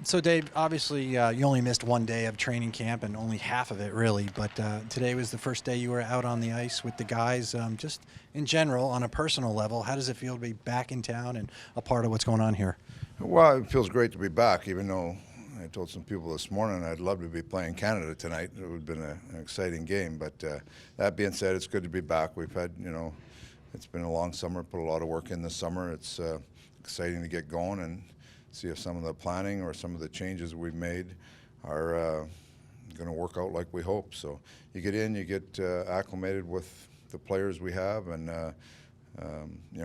So, Dave, obviously you only missed one day of training camp and only half of it, really. But today was the first day you were out on the ice with the guys. Just in general, on a personal level, how does it feel to be back in town and a part of what's going on here? Well, it feels great to be back, even though I told some people this morning I'd love to be playing Canada tonight. It would have been an exciting game. But that being said, it's good to be back. We've had, it's been a long summer, put a lot of work in this summer. It's exciting to get going and see if some of the planning or some of the changes we've made are going to work out like we hope. So you get in, you get acclimated with the players we have, and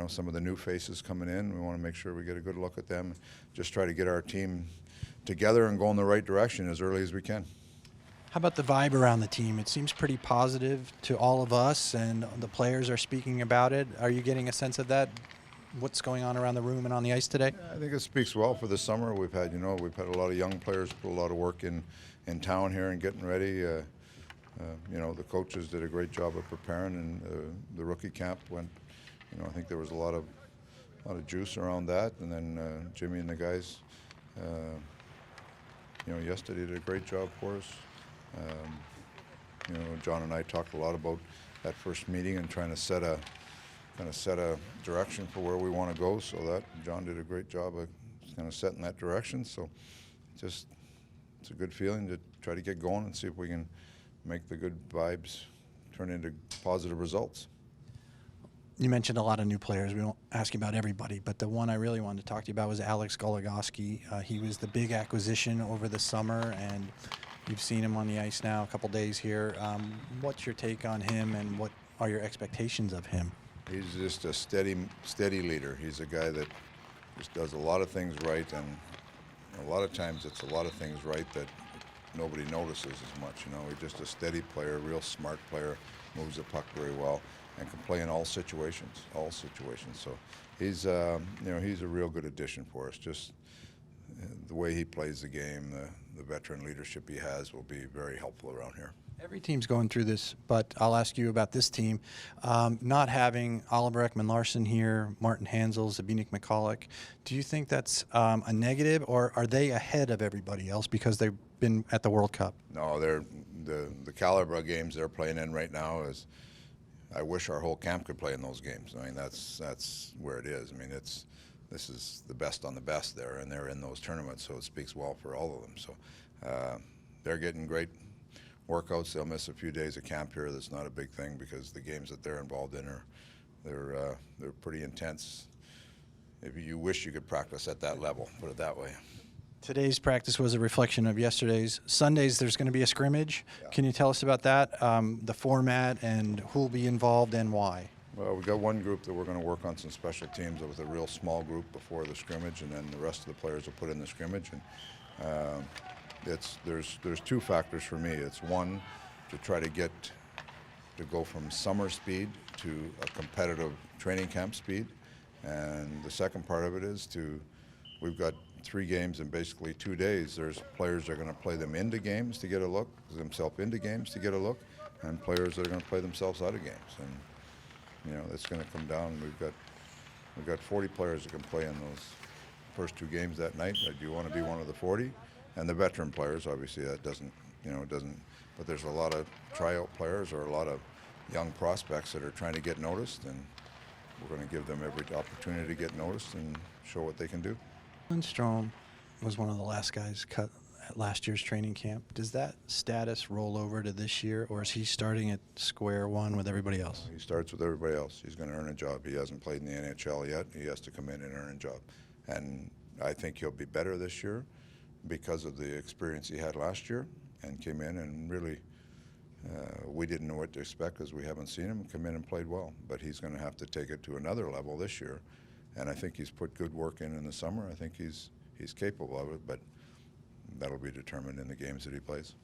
some of the new faces coming in. We want to make sure we get a good look at them. Just try to get our team together and go in the right direction as early as we can. How about the vibe around the team? It seems pretty positive to all of us, and the players are speaking about it. Are you getting a sense of that? What's going on around the room and on the ice today? I think it speaks well for the summer. We've had a lot of young players put a lot of work in town here and getting ready. The coaches did a great job of preparing, and the rookie camp went. I think there was a lot of juice around that, and then Jimmy and the guys, yesterday did a great job for us. John and I talked a lot about that first meeting and trying to set a direction for where we want to go. So that John did a great job of kind of setting that direction. So it's a good feeling to try to get going and see if we can make the good vibes turn into positive results. You mentioned a lot of new players. We won't ask you about everybody, but the one I really wanted to talk to you about was Alex Goligoski. He was the big acquisition over the summer, and you've seen him on the ice now a couple days here. What's your take on him, and what are your expectations of him? He's just a steady leader. He's a guy that just does a lot of things right, and a lot of times it's a lot of things right that nobody notices as much. He's just a steady player, real smart player, moves the puck very well, and can play in all situations. So he's he's a real good addition for us. Just the way he plays the game, the veteran leadership he has will be very helpful around here. Every team's going through this, but I'll ask you about this team. Not having Oliver Ekman-Larsson here, Martin Hanzal, Zbigniew McCulloch, do you think that's a negative, or are they ahead of everybody else because they've been at the World Cup? No, they're the caliber of games they're playing in right now is. I wish our whole camp could play in those games. I mean, that's where it is. I mean, this is the best on the best there, and they're in those tournaments, so it speaks well for all of them. So they're getting great workouts. They'll miss a few days of camp here. That's not a big thing because the games that they're involved in they're pretty intense. If you wish you could practice at that level, put it that way. Today's practice was a reflection of yesterday's. Sundays, there's going to be a scrimmage. Yeah. Can you tell us about that, the format, and who will be involved and why? Well, we've got one group that we're going to work on some special teams with a real small group before the scrimmage, and then the rest of the players will put in the scrimmage. And there's two factors for me. It's one, to try to go from summer speed to a competitive training camp speed, and the second part of it is we've got 3 games in basically 2 days. There's players that are going to play them into games to get a look, and players that are going to play themselves out of games. And it's going to come down. We've got 40 players that can play in those first 2 games that night. Do you want to be one of the 40? And the veteran players, obviously, that doesn't. But there's a lot of tryout players or a lot of young prospects that are trying to get noticed, and we're going to give them every opportunity to get noticed and show what they can do. Lindstrom was one of the last guys cut at last year's training camp. Does that status roll over to this year, or is he starting at square one with everybody else? He starts with everybody else. He's going to earn a job. He hasn't played in the NHL yet. He has to come in and earn a job. And I think he'll be better this year because of the experience he had last year and came in and really we didn't know what to expect because we haven't seen him come in and played well. But he's going to have to take it to another level this year. And I think he's put good work in the summer. I think he's capable of it, but that'll be determined in the games that he plays.